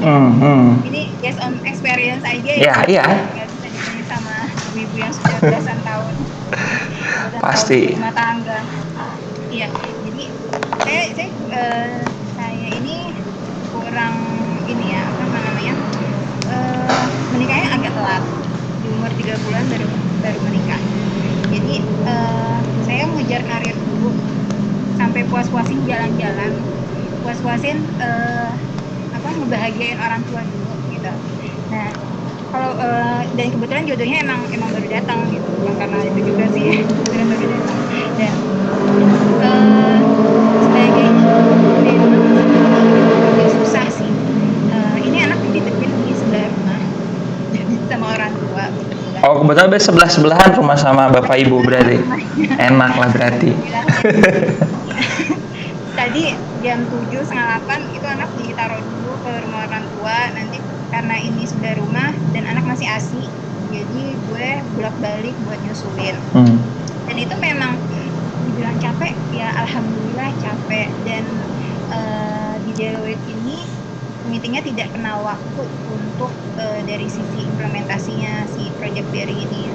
Ini based on experience aja ya. Iya. Nggak bisa ditanya sama ibu-ibu yang sudah belasan tahun Pasti. rumah tangga. Iya, jadi saya ini kurang ini ya, apa namanya, menikahnya agak telat, di umur 3 bulan baru menikah. Jadi saya ngejar karir dulu sampai puas-puasin jalan-jalan, puas-puasin ngebahagiain orang tua dulu gitu. Nah, kalau dan kebetulan jodohnya emang baru datang gitu, bukan karena itu juga sih, kebetulan baru datang. Dan sebagai ibu memang agak susah sih. Ini anak dititipin di sebelah rumah sama orang tua kebetulan. Oh, kebetulan sebelah-sebelahan rumah sama bapak ibu berarti. Enak lah berarti. Tadi jam 7:30 itu anak ditaruh dulu ke rumah orang tua. Nanti karena ini sudah rumah dan anak masih ASI, jadi gue bolak-balik buat nyusulin. Dan itu memang dibilang capek ya, alhamdulillah capek. Dan di Deloitte ini meetingnya tidak kenal waktu untuk dari sisi implementasinya si project dari ini,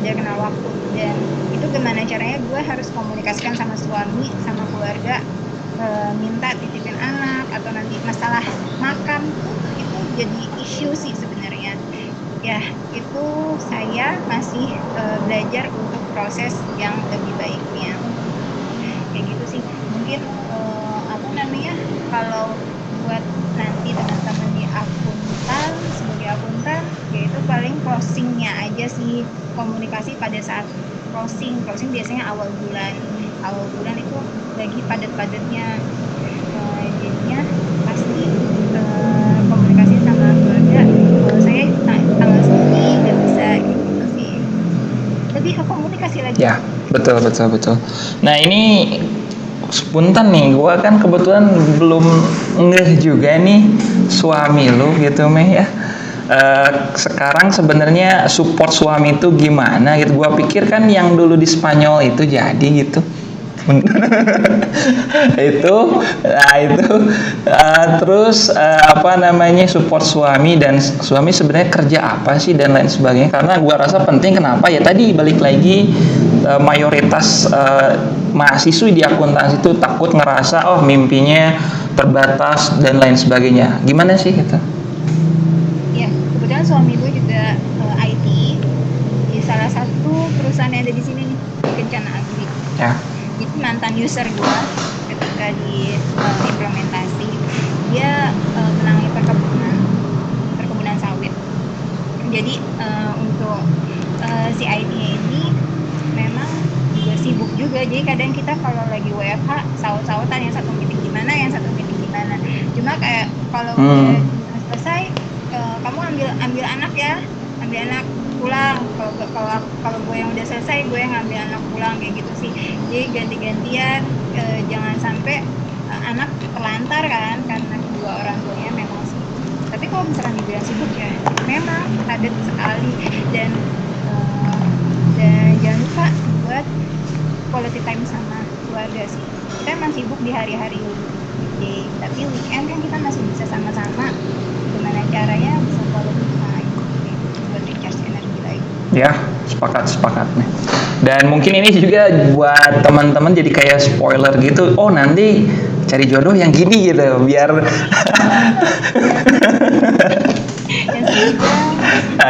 tidak kenal waktu. Dan itu gimana caranya gue harus komunikasikan sama suami, sama keluarga, minta titipin anak, atau nanti masalah makan itu jadi isu sih sebenarnya ya. Itu saya masih belajar untuk proses yang lebih baiknya kayak gitu sih. Mungkin kalau buat nanti teman-teman di akuntan, sebagai akuntan yaitu paling closingnya aja sih, komunikasi pada saat closing biasanya awal bulan itu lagi padat-padatnya, jadinya pasti komunikasi sama keluarga, kalau saya tanggal segini nggak bisa gitu sih, lebih ke komunikasi lagi ya. Betul. Nah ini spontan nih, gue kan kebetulan belum ngeh juga nih suami lu gitu Meh ya. Sekarang sebenarnya support suami itu gimana gitu. Gue pikir kan yang dulu di Spanyol itu jadi gitu. Terus support suami, dan suami sebenarnya kerja apa sih dan lain sebagainya. Karena gue rasa penting, kenapa ya, tadi balik lagi mayoritas mahasiswi di akuntansi itu takut ngerasa mimpinya terbatas dan lain sebagainya. Gimana sih gitu? Ya, kebetulan suami gue juga IT di salah satu perusahaan yang ada di sini nih, di Kencana Agri. Ya. Jadi mantan user gue ketika di implementasi, dia menangani perkebunan sawit. Jadi untuk si IT-nya ini memang juga sibuk juga. Jadi kadang kita kalau lagi WFH saut-sautan, yang satu meeting gimana, yang satu meeting gimana. Cuma kayak kalau udah selesai, kamu ambil anak ya, ambil anak pulang. Kalau gue yang udah selesai, gue yang ngambil anak pulang kayak gitu sih. Jadi ganti-gantian, jangan sampai anak terlantar kan, karena kedua orang tuanya memang sibuk. Tapi kalau misalkan dibilang sibuk ya memang padat sekali. Dan jangan lupa buat quality time sama keluarga sih. Kita emang sibuk di hari-hari weekday, tapi weekend kan kita masih bisa sama-sama. Gimana caranya bisa quality time buat recharge energi lagi. Ya, sepakat nih. Dan mungkin ini juga buat teman-teman jadi kayak spoiler gitu. Oh, nanti cari jodoh yang gini gitu, biar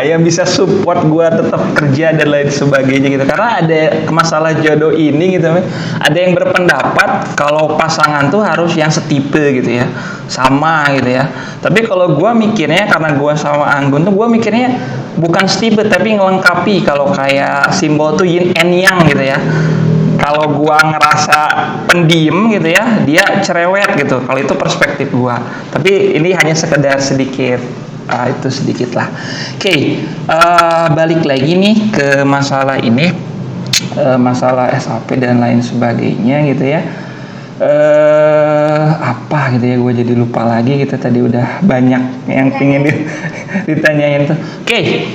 yang bisa support gue tetap kerja dan lain sebagainya gitu. Karena ada masalah jodoh ini gitu, ada yang berpendapat kalau pasangan tuh harus yang setipe gitu ya, sama gitu ya. Tapi kalau gue mikirnya, karena gue sama Anggun tuh, gue mikirnya bukan setipe tapi ngelengkapi. Kalau kayak simbol tuh yin and yang gitu ya. Kalau gua ngerasa pendiam gitu ya, dia cerewet gitu. Kalau itu perspektif gua. Tapi ini hanya sekedar sedikit, itu sedikit lah. Oke, balik lagi nih ke masalah ini, masalah SAP dan lain sebagainya gitu ya. Apa gitu ya, gue jadi lupa lagi gitu. Tadi udah banyak yang pingin ditanyain tuh. Oke,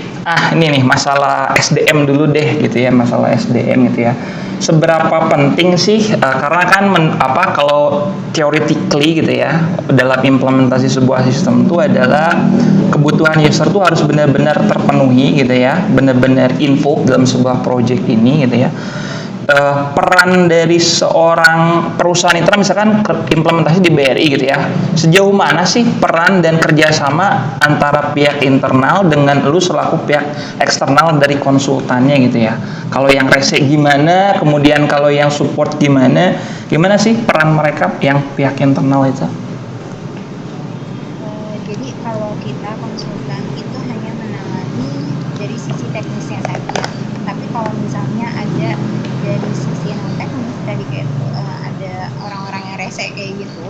ini nih masalah SDM dulu deh gitu ya, masalah SDM gitu ya. seberapa penting sih karena kan kalau theoretically gitu ya, dalam implementasi sebuah sistem itu adalah kebutuhan user tuh harus benar-benar terpenuhi gitu ya, benar-benar involved dalam sebuah project ini gitu ya. Peran dari seorang perusahaan itu misalkan implementasi di BRI gitu ya, sejauh mana sih peran dan kerjasama antara pihak internal dengan lu selaku pihak eksternal dari konsultannya gitu ya. Kalau yang rese gimana, kemudian kalau yang support gimana sih peran mereka yang pihak internal itu? Jadi kalau kita konsultan itu hanya menangani dari sisi teknisnya saja, tapi kalau misalnya ada dari sisi non teknis tadi kayak ada orang-orang yang rese kayak gitu,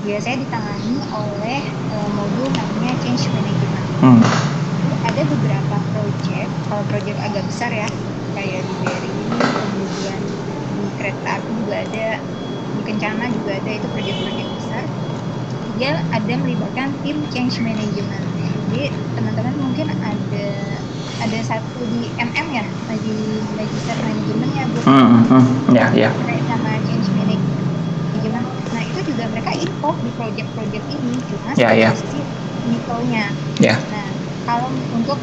biasanya ditangani oleh modul namanya change management. Ada beberapa project, kalau project agak besar ya, kayak di BRI, kemudian di kereta api juga ada, di Kencana juga ada, itu project-project besar. Dia ada melibatkan tim change management. Jadi teman-teman mungkin ada satu di MM ya, di Magister Manajemen ya, Bu. Ya. Sama change management. Nah, itu juga mereka involve di project-project ini, cuma sisi technical-nya. Nah, kalau untuk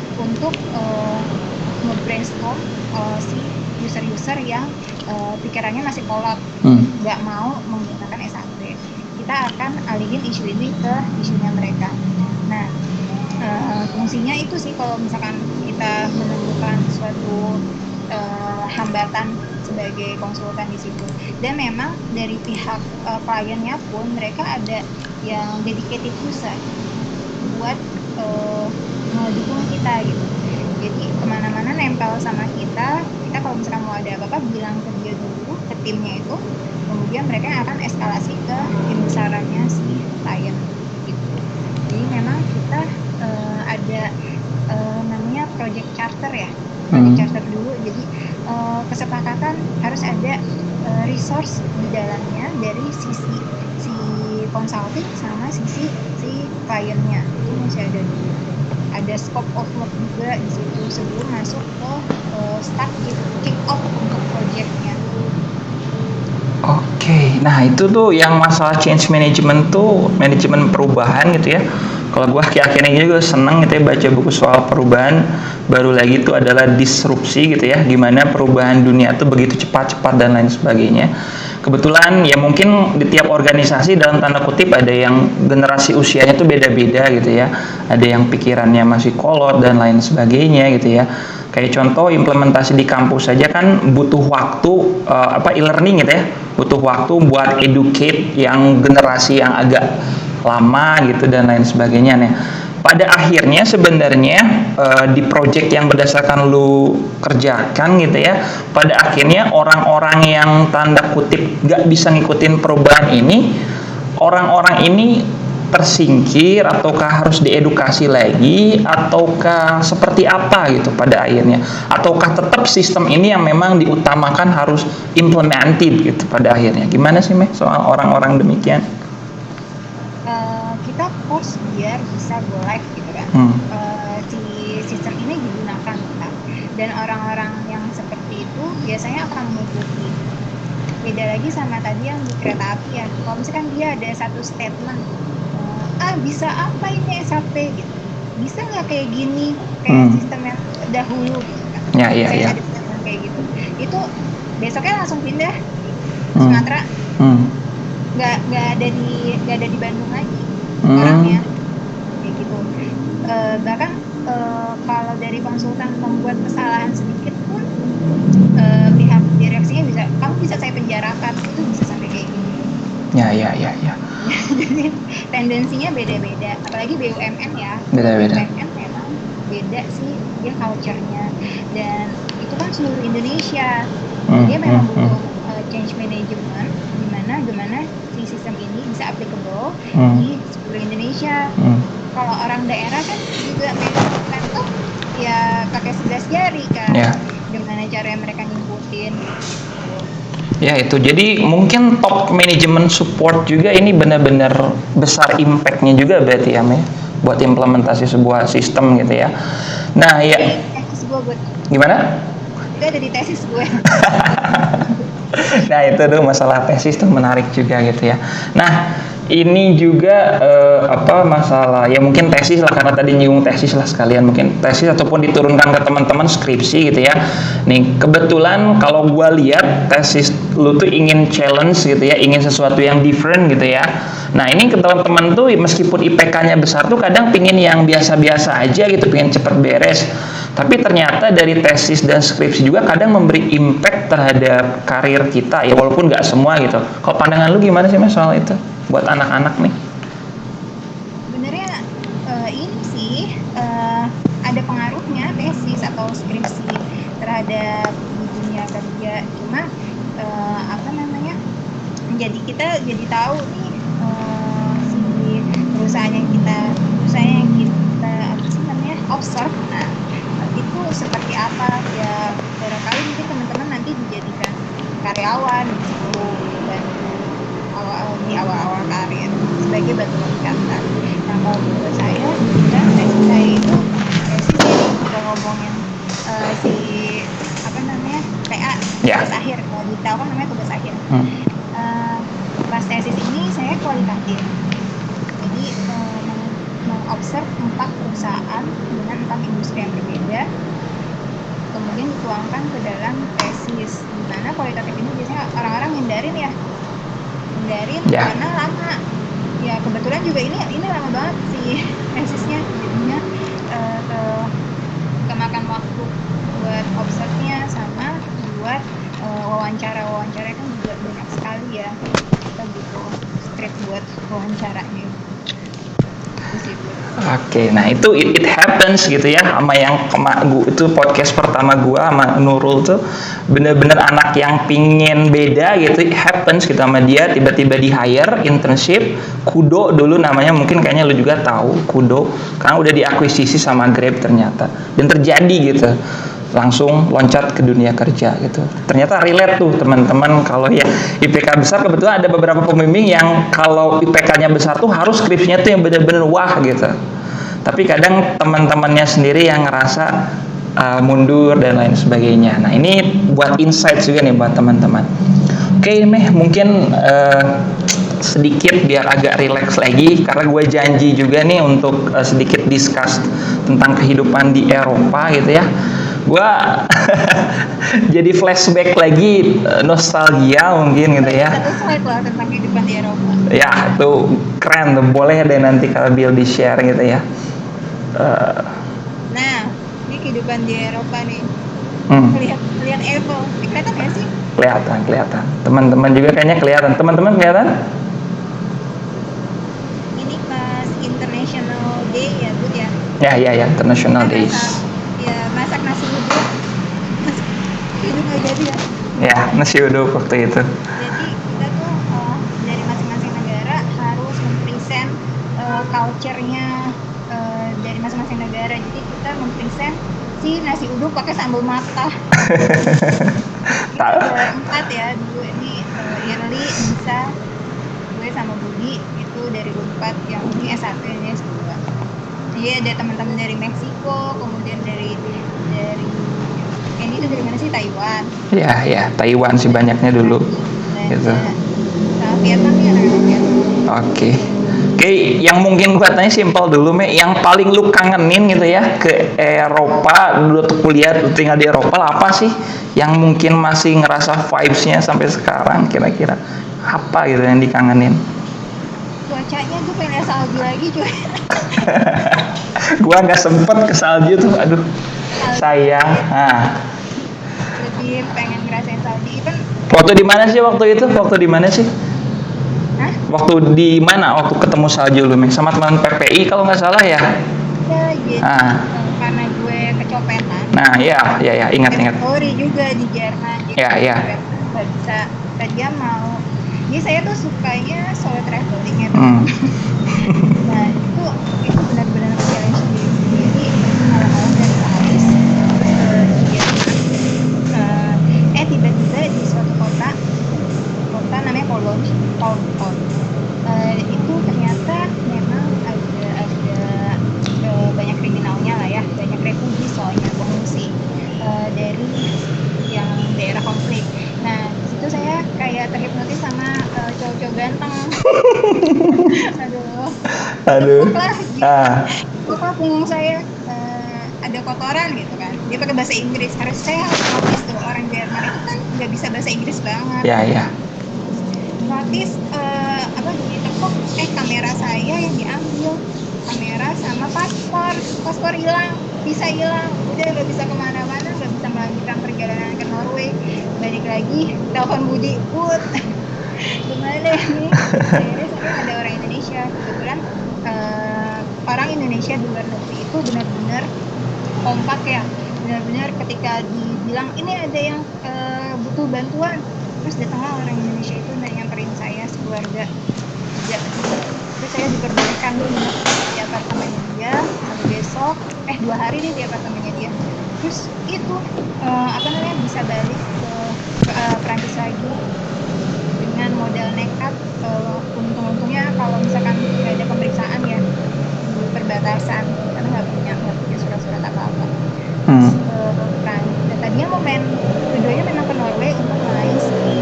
nge-brainstorm si user-user yang pikirannya masih kolot, nggak mau menggunakan SAP, kita akan alihin isu ini ke isunya mereka. Nah, fungsinya itu sih kalau misalkan kita menemukan suatu hambatan sebagai konsultan di situ. Dan memang dari pihak kliennya pun mereka ada yang dedicated user buat mendukung kita gitu. Jadi kemana-mana nempel sama kita kalau misalkan mau ada apa-apa bilang ke dia dulu, ke timnya itu, kemudian mereka akan eskalasi ke tim besarannya si klien gitu. Jadi memang kita ada namanya project charter ya, project charter dulu. Jadi kesepakatan harus ada resource di dalamnya dari sisi si consulting sama sisi si kliennya, itu masih ada dulu. Ada scope of work juga di situ sebelum masuk ke start kick off untuk projectnya. Oke, nah itu tuh yang masalah change management tuh manajemen perubahan gitu ya. Kalau gue akhir-akhir ini juga seneng gitu ya baca buku soal perubahan. Baru lagi itu adalah disrupsi gitu ya, gimana perubahan dunia tuh begitu cepat-cepat dan lain sebagainya. Kebetulan ya mungkin di tiap organisasi dalam tanda kutip ada yang generasi usianya tuh beda-beda gitu ya. Ada yang pikirannya masih kolot dan lain sebagainya gitu ya. Kayak contoh implementasi di kampus saja kan butuh waktu e-learning gitu ya. Butuh waktu buat educate yang generasi yang agak lama gitu dan lain sebagainya nih. Pada akhirnya sebenarnya di project yang berdasarkan lu kerjakan gitu ya, pada akhirnya orang-orang yang tanda kutip gak bisa ngikutin perubahan ini, orang-orang ini tersingkir ataukah harus diedukasi lagi ataukah seperti apa gitu pada akhirnya, ataukah tetap sistem ini yang memang diutamakan harus implemented gitu pada akhirnya. Gimana sih Meh soal orang-orang demikian? Kita post biar bisa go live gitu kan. Si sistem ini digunakan kan, dan orang-orang yang seperti itu biasanya akan mengikuti. Beda lagi sama tadi yang di kereta api ya, kalau misalkan dia ada satu statement, bisa apa ini SAP gitu, bisa nggak kayak gini, kayak sistem yang dahulu gitu kan. Iya. Ada statement kayak gitu, itu besoknya langsung pindah Sumatera, nggak ada di Bandung lagi orangnya kayak gitu. Bahkan kalau dari konsultan membuat kesalahan sedikit pun pihak direksinya bisa, kamu bisa saya penjarakan, itu bisa sampai kayak gini. Ya. Jadi tendensinya beda-beda, apalagi BUMN ya. Beda-beda. BUMN memang beda sih dia culture-nya, dan itu kan seluruh Indonesia. Dia memang butuh change management gimana si sistem ini bisa applicable di seluruh Indonesia. Kalau orang daerah kan juga megang tuh ya pakai 11 jari kan. Gimana caranya mereka ngikutin. Ya itu, jadi mungkin top management support juga ini benar-benar besar impact-nya juga berarti ya Meh, buat implementasi sebuah sistem gitu ya. Nah ya, Gimana? Itu ada di tesis gue. Nah itu tuh masalah tesis tuh menarik juga gitu ya. Nah ini juga masalah ya mungkin tesis lah, karena tadi nyinggung tesis lah sekalian, mungkin tesis ataupun diturunkan ke teman-teman skripsi gitu ya. Nih kebetulan kalau gua lihat tesis lu tuh ingin challenge gitu ya, ingin sesuatu yang different gitu ya. Nah ini ke teman-teman tuh meskipun IPK-nya besar tuh kadang pingin yang biasa-biasa aja gitu, pingin cepet beres. Tapi ternyata dari tesis dan skripsi juga kadang memberi impact terhadap karir kita ya, walaupun nggak semua gitu. Kalau pandangan lu gimana sih Mas soal itu buat anak-anak nih? Sebenarnya ini sih ada pengaruhnya tesis atau skripsi terhadap dunia kerja. Cuma apa namanya? Jadi kita jadi tahu nih si perusahaan yang kita apa sih namanya observe. Nah itu seperti apa ya, barangkali mungkin teman-teman nanti dijadikan karyawan di situ, bantu di awal-awal karir sebagai batu loncatan. Nah kalau menurut saya dan tesis saya itu tesis ini kita ngomongin si apa namanya PA tugas akhir, kalau di Telkom namanya tugas akhir. Pas tesis ini saya kualitatif, jadi mengobserv 4 perusahaan dengan 4 industri yang berbeda, kemudian dituangkan ke dalam tesis. Dimana kualitatif ini biasanya orang-orang hindarin karena lama ya, kebetulan juga ini lama banget sih tesisnya, jadinya kemakan waktu buat observe-nya sama buat wawancara kan juga banyak sekali ya, kita butuh script buat wawancaranya. Oke, nah itu it happens gitu ya, sama yang itu podcast pertama gua sama Nurul tuh bener-bener anak yang pingin beda gitu, it happens gitu sama dia, tiba-tiba di hire internship Kudo dulu namanya, mungkin kayaknya lu juga tahu Kudo, karena udah diakuisisi sama Grab ternyata, dan terjadi gitu, langsung loncat ke dunia kerja gitu. Ternyata relate tuh teman-teman, kalau ya IPK besar, kebetulan ada beberapa pembimbing yang kalau IPK-nya besar tuh harus skripsinya tuh yang benar-benar wah gitu. Tapi kadang teman-temannya sendiri yang ngerasa mundur dan lain sebagainya. Nah ini buat insight juga nih buat teman-teman. Oke, mungkin sedikit biar agak relax lagi, karena gue janji juga nih untuk sedikit discuss tentang kehidupan di Eropa gitu ya. Gue jadi flashback lagi, nostalgia mungkin gitu ya. Satu slide lah tentang kehidupan di Eropa. Ya itu keren tuh, boleh deh nanti kalau Bill di share gitu ya. Nah ini kehidupan di Eropa nih. Lihat Eiffel, kelihatan nggak sih? Kelihatan. Teman-teman juga kayaknya kelihatan. Teman-teman kelihatan? Ini pas International Day ya, Bud ya? Ya, International Days. Ya, masak nasi uduk. Itu nggak jadi ya? Ya, nasi uduk waktu itu. Jadi kita tuh dari masing-masing negara harus mempresent culture-nya dari masing-masing negara. Jadi kita mempresent si nasi uduk pakai sambal matah. Kita ada 4 ya, dulu ini Irli, Nisa, gue sama Budi, itu dari 4 yang ini S1 ini S2. Jadi ada teman-teman dari Meksiko, kemudian dari ini itu dari mana sih, Taiwan? Ya, Taiwan sih banyaknya dulu. Gitu. Vietnam ya, Oke, yang mungkin gue tanya simpel dulu, yang paling lu kangenin gitu ya ke Eropa dulu tuh kuliah, tinggal di Eropa apa sih yang mungkin masih ngerasa vibes-nya sampai sekarang, kira-kira apa gitu yang dikangenin? Cuacanya gue pengen lihat salju lagi cuy. Gua nggak sempet ke salju tuh, aduh sayang. Lebih pengen ngerasain salju. Waktu di mana sih waktu itu? Waktu di mana? Waktu ketemu salju lu, sama teman PPI kalau nggak salah ya? Ya, jadi karena gue kecopetan. Nah, ya, ingat. Story juga di Jerman. Ya. Gak bisa, dia mau. Jadi saya tuh sukanya solo traveling ya. Nah, itu benar-benar challenge diri sendiri. Malam-malam dari Paris terus ke Jerman. Tiba-tiba di suatu kota namanya Cologne. Itu ternyata memang ada banyak kriminalnya lah ya, banyak refugee soalnya, pengungsi dari Aduh. Kok punggung saya ada kotoran gitu kan. Dia pakai bahasa Inggris. Harus saya harus notice tuh, orang Jerman itu kan nggak bisa bahasa Inggris banget. Ya. Notice ditekuk, kamera saya yang diambil, kamera sama paspor hilang, bisa hilang, udah nggak bisa kemana-mana, nggak bisa melanjutkan perjalanan ke Norway. Balik lagi telepon Budi, Bud, gimana nih? Akhirnya saya ada orang Indonesia, kebetulan orang Indonesia di luar negeri itu benar-benar kompak ya, benar-benar ketika dibilang ini ada yang butuh bantuan, terus datanglah orang Indonesia itu nyamperin saya sekeluarga. Terus saya diperbolehkan dulu di apartemennya dia, sampai besok 2 hari nih di apartemennya dia. Terus itu bisa balik ke Perancis lagi dengan modal nekat. Untungnya kalau misalkan nggak ada pemeriksaan ya di perbatasan, karena nggak punya surat-surat apa-apa. Tadinya mau tujuannya memang ke Norway untuk main ski,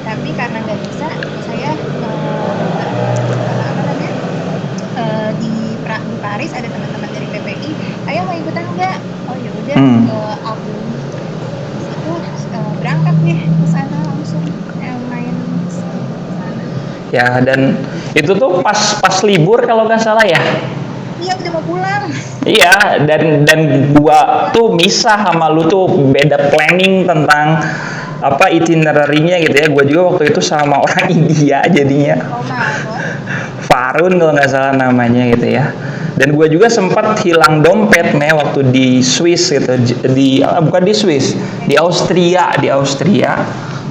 tapi karena nggak bisa, saya di Paris ada teman-teman dari PPI, ayo mau ikutan nggak? Oh ya udah, aku itu berangkat nih ke sana langsung main ski sana. Ya, dan itu tuh pas libur kalau nggak salah ya. Iya, udah mau pulang. Iya, dan gua tuh misah sama lu tuh beda planning tentang itinerary-nya gitu ya. Gua juga waktu itu sama orang India jadinya. Farun kalau nggak salah namanya gitu ya. Dan gue juga sempat hilang dompet nih waktu di Swiss gitu, bukan di Swiss, di Austria.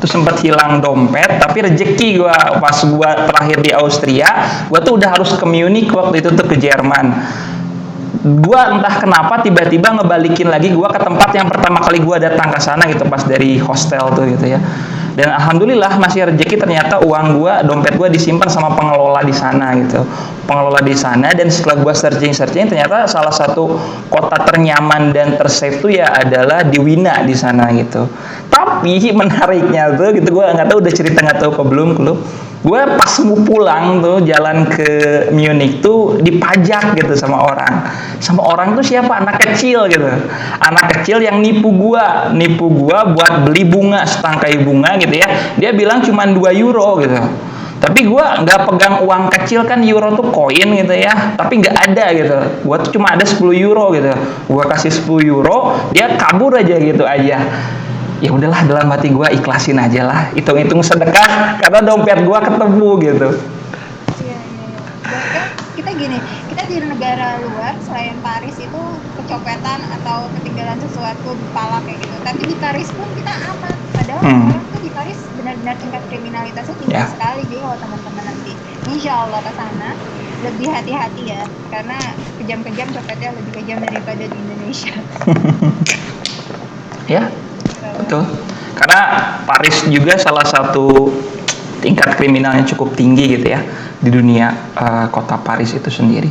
Terus sempat hilang dompet, tapi rezeki gue pas gue terakhir di Austria, gue tuh udah harus ke Munich waktu itu tuh, ke Jerman. Gue entah kenapa tiba-tiba ngebalikin lagi gue ke tempat yang pertama kali gue datang ke sana gitu, pas dari hostel tuh gitu ya. Dan alhamdulillah masih rezeki, ternyata uang gue, dompet gue disimpan sama pengelola di sana gitu. Dan setelah gue searching ternyata salah satu kota ternyaman dan tersafe tuh ya adalah di Wina di sana gitu. Tapi menariknya tuh gitu, gue nggak tahu udah cerita nggak tahu ke belum lu. Gue pas mau pulang tuh jalan ke Munich tuh dipajak gitu sama orang tuh siapa? Anak kecil gitu, anak kecil yang nipu gua buat beli bunga, setangkai bunga gitu ya. Dia bilang cuma 2 euro gitu, tapi gua nggak pegang uang kecil kan, euro tuh koin gitu ya, tapi nggak ada gitu. Gua tuh cuma ada 10 euro gitu, gua kasih 10 euro, dia kabur aja gitu aja. Ya udahlah, dalam hati gue ikhlasin aja lah, hitung-hitung sedekah karena dompet gue ketemu gitu. Iya. Bahkan kita di negara luar selain Paris itu kecopetan atau ketinggalan sesuatu di pala kayak gitu, tapi di Paris pun kita aman. Padahal orang tuh di Paris benar-benar tingkat kriminalitasnya tinggi sekali. Jadi kalau teman-teman nanti insya Allah ke sana lebih hati-hati ya, karena kejam-kejam copetnya lebih kejam daripada di Indonesia. Ya. Betul, karena Paris juga salah satu tingkat kriminalnya cukup tinggi gitu ya di dunia, kota Paris itu sendiri.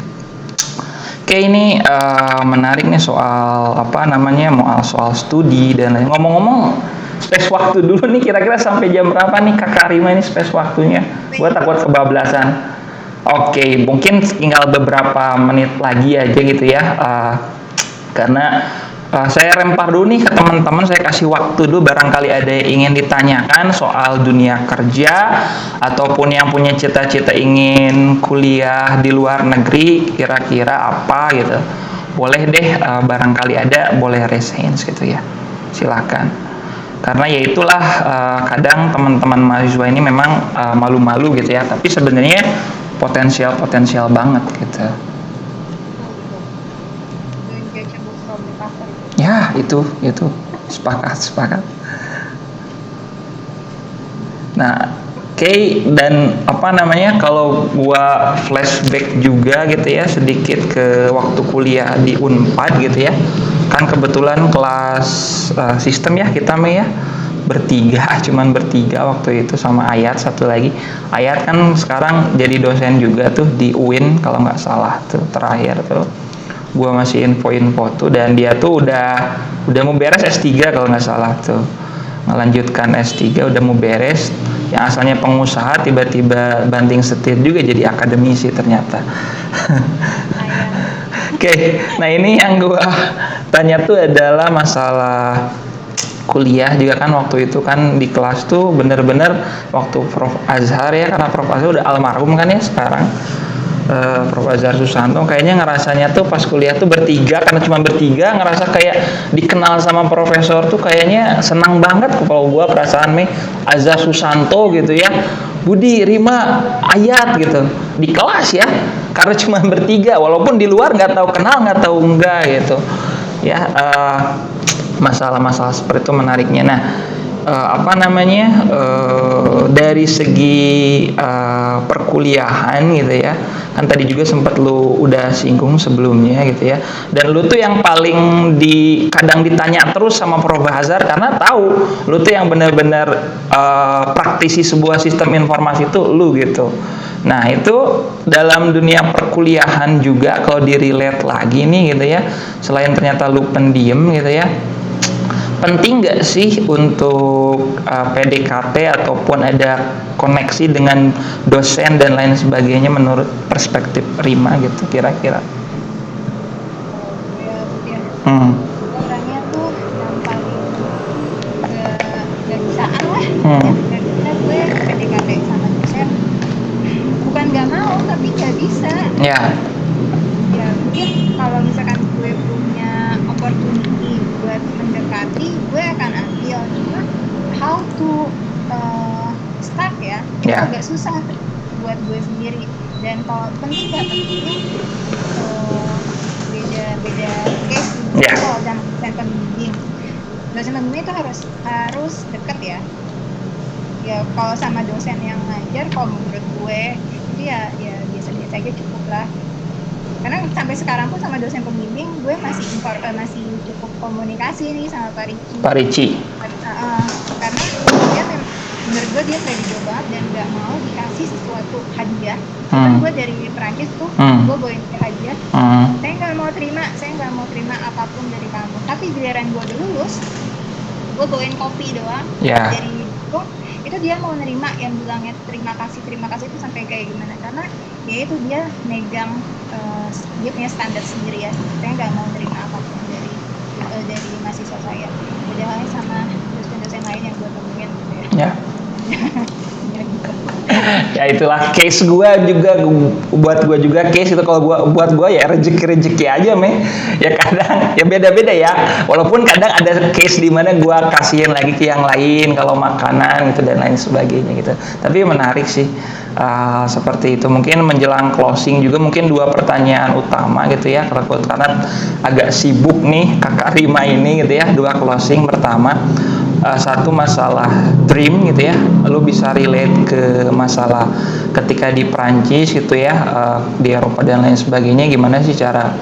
Oke, ini menarik nih soal soal studi dan lain. Ngomong-ngomong space waktu dulu nih, kira-kira sampai jam berapa nih Kakak Rima ini space waktunya? Gue takut kebablasan. Oke, mungkin tinggal beberapa menit lagi aja gitu ya, karena saya rempar dulu nih ke teman-teman, saya kasih waktu dulu, barangkali ada yang ingin ditanyakan soal dunia kerja ataupun yang punya cita-cita ingin kuliah di luar negeri, kira-kira apa gitu. Boleh deh, barangkali ada, boleh raise hands gitu ya. Silakan. Karena ya itulah, kadang teman-teman mahasiswa ini memang malu-malu gitu ya, tapi sebenarnya potensial banget gitu. Ya, itu sepakat. Nah, dan kalau gua flashback juga gitu ya sedikit ke waktu kuliah di Unpad gitu ya. Kan kebetulan kelas sistem ya kita ya. Cuman bertiga waktu itu sama Ayat satu lagi. Ayat kan sekarang jadi dosen juga tuh di UIN kalau nggak salah tuh terakhir tuh. Gua masih info tuh, dan dia tuh udah mau beres S3 kalau nggak salah tuh, melanjutkan S3 udah mau beres. Yang asalnya pengusaha tiba-tiba banting setir juga jadi akademisi ternyata. Sayang. Oke, nah ini yang gua tanya tuh adalah masalah kuliah juga kan. Waktu itu kan di kelas tuh bener-bener waktu Prof. Azhar ya, karena Prof. Azhar udah almarhum kan ya sekarang. Prof. Azhar Susanto kayaknya ngerasanya tuh pas kuliah tuh bertiga, karena cuma bertiga ngerasa kayak dikenal sama profesor tuh kayaknya senang banget kalau gua perasaan nih Azhar Susanto gitu ya, Budi, Rima, Ayat gitu di kelas ya, karena cuma bertiga walaupun di luar nggak tahu kenal nggak tahu enggak gitu ya. Masalah-masalah seperti itu menariknya. Nah, apa namanya, dari segi perkuliahan gitu ya, kan tadi juga sempat lu udah singgung sebelumnya gitu ya, dan lu tuh yang paling kadang ditanya terus sama Prof. Hazar karena tahu lu tuh yang benar-benar praktisi sebuah sistem informasi itu lu gitu. Nah itu dalam dunia perkuliahan juga kalau di relate lagi nih gitu ya, selain ternyata lu pendiam gitu ya, penting nggak sih untuk PDKT ataupun ada koneksi dengan dosen dan lain sebagainya menurut perspektif Rima gitu kira-kira? Gue ya Hmm. orangnya tuh yang paling gak bisaan lah Hmm. ya, gak bisa gue PDKT sama dosen, bukan gak mau tapi gak bisa. Ya. Ya mungkin kalau misalkan gue punya opportunity buat mendekati, gue akan ambil, cuma how to start ya, itu Ya. agak susah buat gue sendiri. Dan kalau penting gak penting, beda-beda case sih. Ya. Kalau sama dosen pembimbing itu harus deket ya. Ya kalau sama dosen yang ngajar, kalau menurut gue itu ya biasa-biasa aja cukup lah. Karena sampai sekarang pun sama dosen pembimbing gue masih cukup komunikasi nih sama Pak Ricci. Karena dia menurut gue dia kredibel banget dan gak mau dikasih sesuatu hadiah. Kan gue dari Perancis tuh, gue bawain hadiah. Saya nggak mau terima apapun dari kamu. Tapi giliran gue udah lulus, gue bawain kopi doang. Yeah. Dari itu dia mau nerima, yang bilangnya terima kasih itu sampai kayak gimana, karena ya itu dia megang dia punya standar sendiri ya. Saya nggak mau nerima apapun dari mahasiswa saya. Beda halnya sama dosen-dosen lain yang gue temuin gitu ya. Ya. Ya itulah case gue juga, buat gue juga case itu. Kalau buat gue ya rezeki aja meh, ya kadang ya beda-beda ya, walaupun kadang ada case di mana gue kasihin lagi ke yang lain kalau makanan gitu dan lain sebagainya gitu. Tapi menarik sih seperti itu. Mungkin menjelang closing juga mungkin 2 pertanyaan utama gitu ya, karena agak sibuk nih kakak Rima ini gitu ya. 2 closing. Pertama, satu masalah dream gitu ya, lu bisa relate ke masalah ketika di Prancis gitu ya, di Eropa dan lain sebagainya, gimana sih cara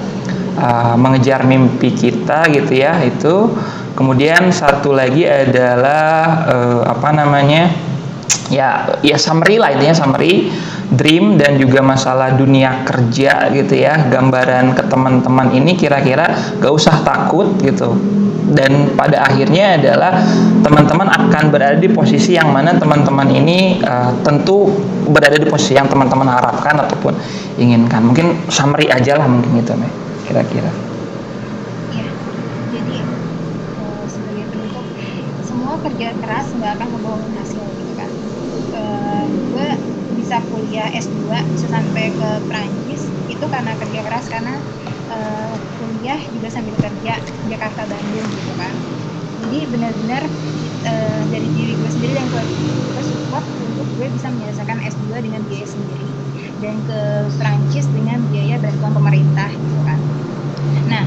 mengejar mimpi kita gitu ya itu. Kemudian satu lagi adalah apa namanya ya summary lah, intinya summary dream dan juga masalah dunia kerja gitu ya, gambaran ke teman-teman ini kira-kira gak usah takut gitu, dan pada akhirnya adalah teman-teman akan berada di posisi yang mana teman-teman ini tentu berada di posisi yang teman-teman harapkan ataupun inginkan. Mungkin summary aja lah mungkin gitu nih kira-kira. Iya, jadi sebagai penutup, semua kerja keras nggak akan membawa hasil gitu kan. Gue bisa kuliah S2 bisa sampai ke Prancis itu karena kerja keras, karena kuliah juga sambil kerja Jakarta Bandung gitu kan. Jadi benar-benar dari diri gue sendiri yang gue support untuk gue bisa menyelesaikan S2 dengan biaya sendiri dan ke Prancis dengan biaya bantuan pemerintah gitu kan. Nah,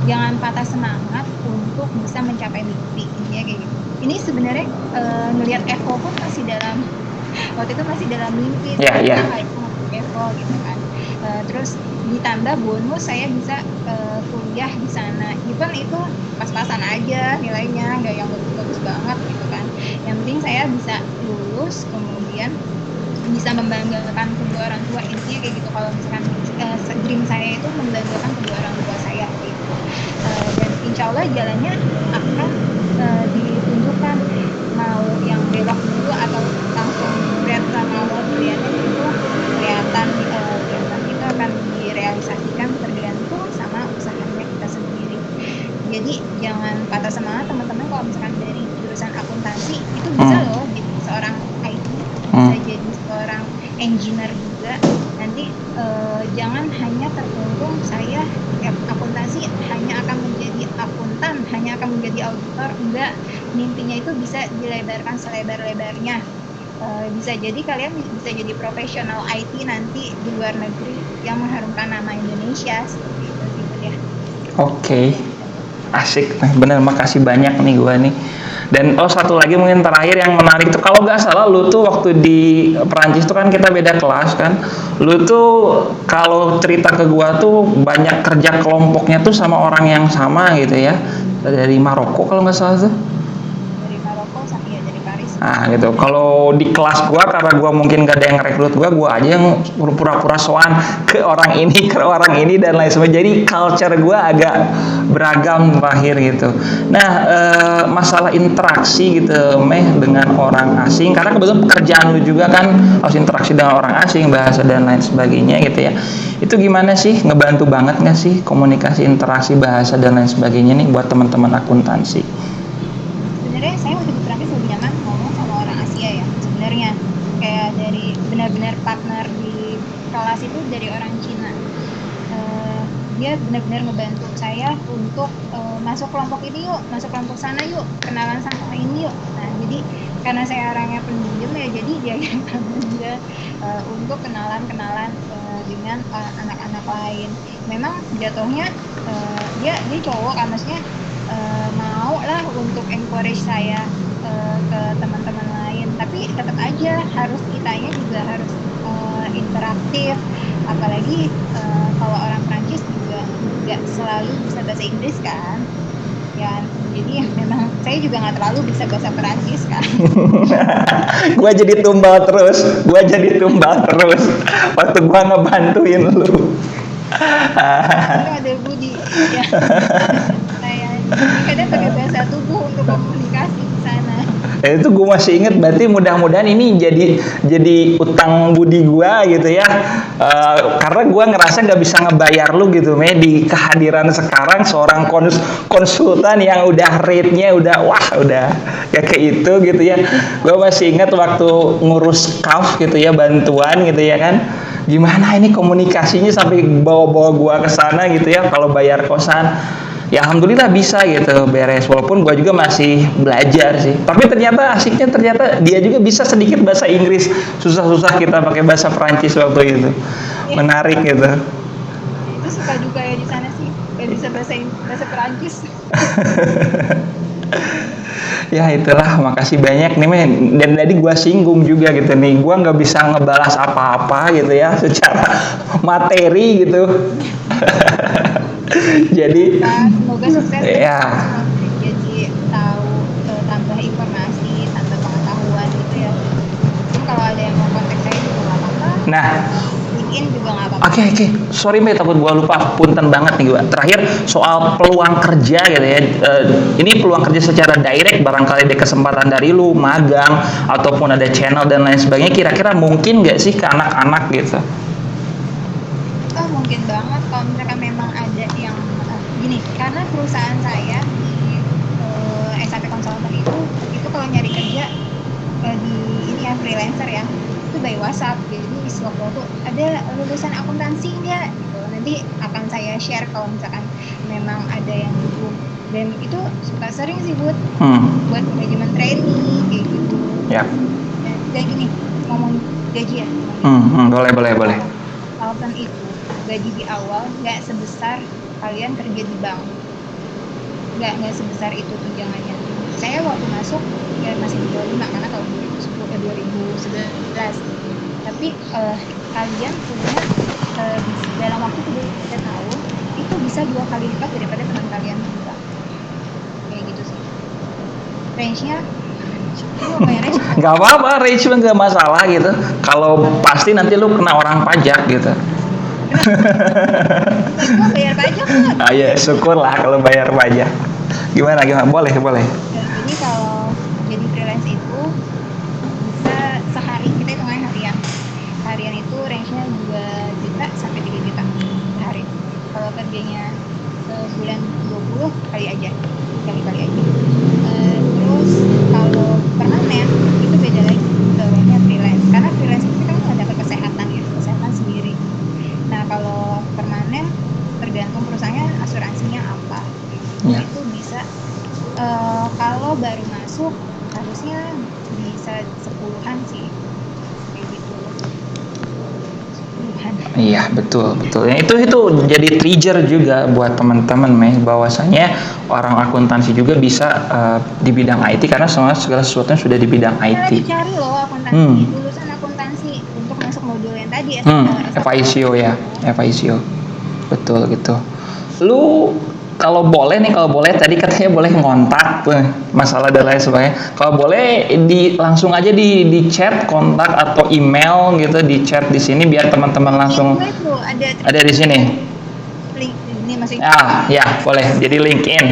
jangan patah semangat untuk bisa mencapai mimpi, intinya kayak gitu. Ini sebenarnya ngelihat Evo pun masih dalam waktu itu masih dalam mimpi, Evo gitu kan. Terus ditambah bonus saya bisa kuliah di sana, even itu pas-pasan aja nilainya, nggak yang bagus banget gitu kan. Yang penting saya bisa lulus, kemudian bisa membanggakan kedua orang tua, intinya kayak gitu. Kalau misalkan dream saya itu membanggakan kedua orang tua saya gitu. Dan insya Allah jalannya akan ditunjukkan, mau yang belok dulu atau langsung lihat sama Allah pilihannya itu kelihatan gitu. kata semangat teman-teman kalau misalkan dari jurusan akuntansi itu bisa loh jadi seorang IT, bisa jadi seorang engineer juga. Nanti jangan hanya tergantung saya akuntansi hanya akan menjadi akuntan, hanya akan menjadi auditor, enggak. Mimpinya itu bisa dilebarkan selebar-lebarnya. Bisa jadi kalian bisa jadi profesional IT nanti di luar negeri yang mengharumkan nama Indonesia seperti itu sih Bud ya. Oke. Asik, bener, makasih banyak nih gua nih. Dan satu lagi mungkin terakhir yang menarik tuh, kalau nggak salah lu tuh waktu di Perancis tuh kan kita beda kelas kan, lu tuh kalau cerita ke gua tuh banyak kerja kelompoknya tuh sama orang yang sama gitu ya, dari Maroko kalau nggak salah tuh. Dari Maroko sampai ya dari Paris. Nah gitu, kalau di kelas gua karena gua mungkin gak ada yang rekrut gua aja yang pura-pura soan ke orang ini dan lain sebagainya. Jadi culture gua agak beragam terakhir gitu. Nah masalah interaksi gitu Meh dengan orang asing, karena kebetulan pekerjaan lu juga kan harus interaksi dengan orang asing, bahasa dan lain sebagainya gitu ya. Itu gimana sih, ngebantu banget nggak sih komunikasi, interaksi, bahasa dan lain sebagainya nih buat teman-teman akuntansi? Sebenarnya saya waktu di Perancis lebih nyaman ngomong sama orang Asia ya sebenarnya, kayak dari benar-benar partner di kelas itu dari orang Cina. Dia benar-benar ngebantu saya untuk masuk kelompok ini yuk, masuk kelompok sana yuk, kenalan sama ini yuk. Nah jadi karena saya orangnya pendiam ya, jadi dia yang juga untuk kenalan-kenalan dengan anak-anak lain. Memang jatuhnya dia cowok kan, maksudnya mau lah untuk encourage saya ke teman-teman lain, tapi tetap aja harus kitanya juga harus interaktif, apalagi kalau orang Prancis juga nggak selalu bisa bahasa Inggris kan ya, jadi memang saya juga nggak terlalu bisa bahasa Perancis kan. Gua jadi tumbal terus waktu gua ngebantuin lu. Itu ada Budi ya, saya kadang pakai bahasa tubuh untuk komunikasi di sana. Itu gue masih inget, berarti mudah-mudahan ini jadi utang budi gue gitu ya. Karena gue ngerasa nggak bisa ngebayar lu gitu di kehadiran sekarang seorang konsultan yang udah rate-nya udah kayak itu gitu ya. Gue masih inget waktu ngurus KAF gitu ya, bantuan gitu ya kan, gimana ini komunikasinya sampai bawa-bawa gua ke sana gitu ya kalau bayar kosan. Ya alhamdulillah bisa gitu beres, walaupun gua juga masih belajar sih, tapi ternyata asiknya ternyata dia juga bisa sedikit bahasa Inggris, susah-susah kita pakai bahasa Perancis waktu itu. Menarik gitu. Itu suka juga ya di sana sih, gak bisa bahasa Perancis. Ya itulah, makasih banyak nih men. Dan tadi gua singgung juga gitu nih, gua nggak bisa ngebalas apa-apa gitu ya secara materi gitu. Jadi semoga sukses ya. jadi tahu tambah informasi, tambah pengetahuan gitu ya. Mungkin kalau ada yang mau kontak saya juga nggak apa-apa. Nah, LinkedIn juga nggak apa-apa. Oke. Sorry Mbak, takut gua lupa. Punten banget nih gua. Terakhir soal peluang kerja gitu ya. Ini peluang kerja secara direct, barangkali ada kesempatan dari lu magang ataupun ada channel dan lain sebagainya. Kira-kira mungkin nggak sih ke anak-anak gitu? Mungkin banget kalau misalkan memang ada yang gini, karena perusahaan saya di SAP Consultant itu kalau nyari kerja di ini ya freelancer ya, itu by WhatsApp. Jadi sewaktu ada lulusan akuntansi nggak gitu, nanti akan saya share kalau misalkan memang ada yang butuh, dan itu suka sering sih buat manajemen training kayak gitu ya. Dan kayak gini, ngomong gaji ya, boleh. Consultant itu gaji di awal nggak sebesar kalian kerja di bank, nggak sebesar itu tunjangannya. Saya waktu masuk ya masih di bawah 5 karena tahun 2011, tapi kalian punya dalam waktu 3 tahun itu bisa 2 kali lipat daripada teman kalian di bank, kayak gitu sih range-nya. Gak apa-apa, range nggak masalah gitu. Kalau pasti nanti lu kena orang pajak gitu. Gue bayar pajak kok. Ya syukurlah kalau bayar pajak. Gimana? Boleh. Jadi kalau jadi freelance itu bisa sehari, kita hitungannya harian itu range-nya 2 juta sampai 3 juta sehari. Kalau kerjanya bulan 20 kali aja. Kali-kali aja. Terus kalau permanen itu beda lagi bawahnya freelance. Karena freelance itu kita nggak dapat kesehatan ya, kesehatan sendiri. Nah kalau permanen tergantung perusahaannya asuransinya apa. Ya. Itu bisa kalau baru masuk harusnya bisa 10-an sih kayak gitu. 10-an. Iya, betul. Ya, itu jadi trigger juga buat teman-teman bahwasanya orang akuntansi juga bisa di bidang IT karena segala sesuatunya sudah di bidang IT. Cari loh akuntansi, lulusan akuntansi untuk masuk modul yang tadi FICO ya, FICO. Betul gitu. Lu kalau boleh tadi katanya boleh ngontak masalah dan lain sebagainya. Kalau boleh langsung aja di chat kontak atau email gitu, di chat di sini biar teman-teman langsung ada di sini. Link ini maksudnya. Ya boleh. Jadi LinkedIn.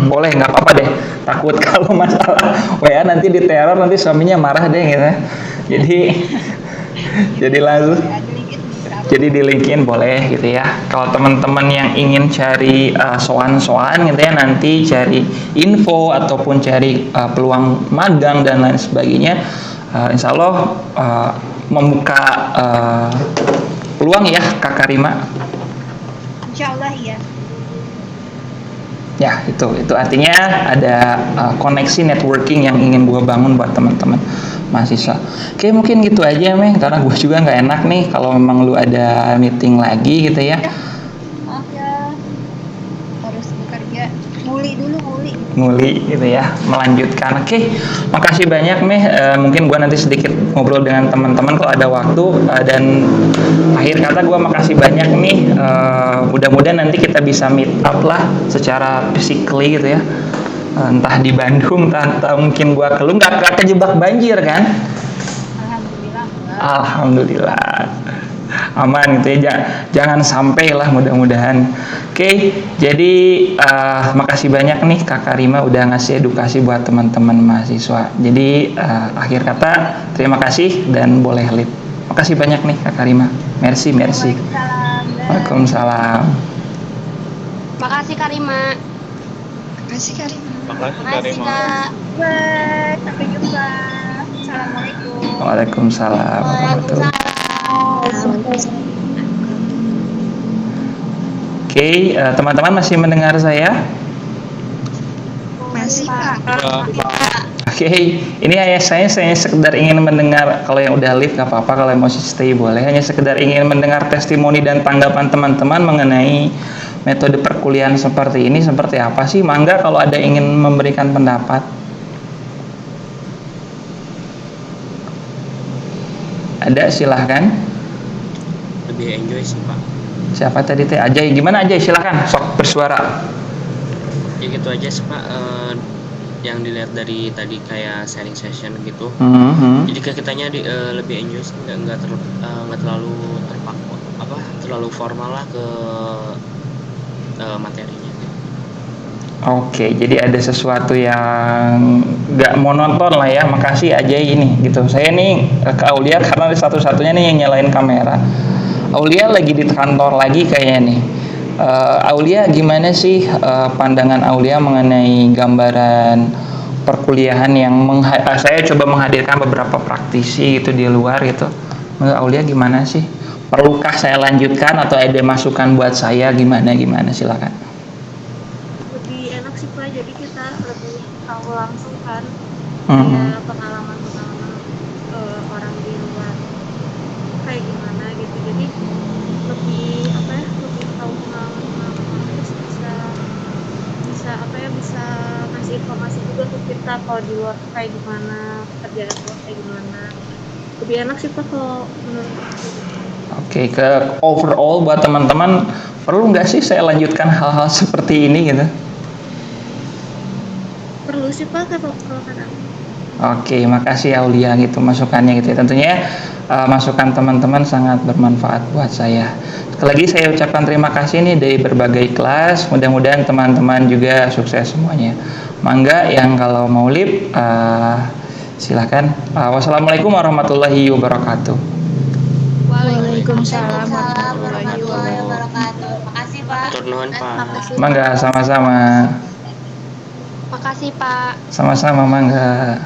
Boleh, nggak apa-apa deh. Takut kalau masalah WA nanti diteror, nanti suaminya marah deh gitu. Jadi langsung. Jadi di LinkedIn boleh gitu ya. Kalau teman-teman yang ingin cari soan-soan gitu ya, nanti cari info ataupun cari peluang magang dan lain sebagainya, insya Allah membuka peluang ya Kak Karima. Insya Allah iya. Ya itu artinya ada koneksi networking yang ingin gue bangun buat teman-teman mahasiswa. Oke, mungkin gitu aja karena gue juga nggak enak nih kalau memang lu ada meeting lagi gitu ya. Maaf ya, harus bekerja. Nguli gitu ya, melanjutkan. Oke, makasih banyak mungkin gue nanti sedikit ngobrol dengan teman-teman kalau ada waktu, dan akhir kata gue makasih banyak nih. Mudah-mudahan nanti kita bisa meet up lah secara physically gitu ya, entah di Bandung, entah mungkin gua nggak kejebak banjir kan? Alhamdulillah aman gitu ya, jangan sampai lah mudah-mudahan. Oke, jadi makasih banyak nih Kak Karima udah ngasih edukasi buat teman-teman mahasiswa. Jadi akhir kata terima kasih dan boleh live. Makasih banyak nih Kak Karima. Merci. Waalaikumsalam. Makasih Karima. Makasih Karima. Makasih Kak. Sampai jumpa. Assalamualaikum. Waalaikumsalam. Oke, teman-teman masih mendengar saya? Masih Pak. Oke, ini saya sekedar ingin mendengar, kalau yang udah live nggak apa-apa, kalau yang mau stay boleh. Hanya sekedar ingin mendengar testimoni dan tanggapan teman-teman mengenai metode perkuliahan seperti ini, seperti apa sih? Mangga kalau ada ingin memberikan pendapat. Ada, silahkan. Lebih enjoy sih Pak. Siapa tadi teh? Ajay, gimana Ajay? Silahkan, sok bersuara. Ya gitu aja sih Pak. Yang dilihat dari tadi kayak sharing session gitu. Jadi kayak kitanya lebih enjoy, nggak terlalu terpaku, terlalu formal lah ke materinya. Oke, jadi ada sesuatu yang nggak monoton lah ya. Makasih aja ini gitu. Saya nih ke Aulia karena satu-satunya nih yang nyalain kamera. Aulia lagi di kantor lagi kayaknya nih. Aulia gimana sih pandangan Aulia mengenai gambaran perkuliahan yang saya coba menghadirkan beberapa praktisi gitu di luar gitu. Menurut Aulia gimana sih? Perlukah saya lanjutkan atau ada masukan buat saya gimana silakan. Lebih enak sih Pak, jadi kita lebih tahu langsung kan kayak pengalaman orang di luar kayak gimana gitu. Jadi lebih lebih tahu pengalaman terus bisa ngasih informasi juga ke kita kalau di luar kayak gimana, kerjaan luar kayak gimana. Lebih enak sih Pak kalau menurut aku. Oke, ke overall buat teman-teman, perlu nggak sih saya lanjutkan hal-hal seperti ini gitu? Perlu sih Pak kalau kadang. Oke, makasih Aulia gitu masukannya gitu ya. Tentunya masukan teman-teman sangat bermanfaat buat saya. Sekali lagi saya ucapkan terima kasih nih dari berbagai kelas. Mudah-mudahan teman-teman juga sukses semuanya. Mangga yang kalau mau live silakan. Wassalamualaikum warahmatullahi wabarakatuh. Waalaikumsalam warahmatullahi wabarakatuh. Makasih Pak. Matur nuhun, Pak. Makasih, Mangga, Pak. sama-sama. Makasih, Pak. Sama-sama, mangga.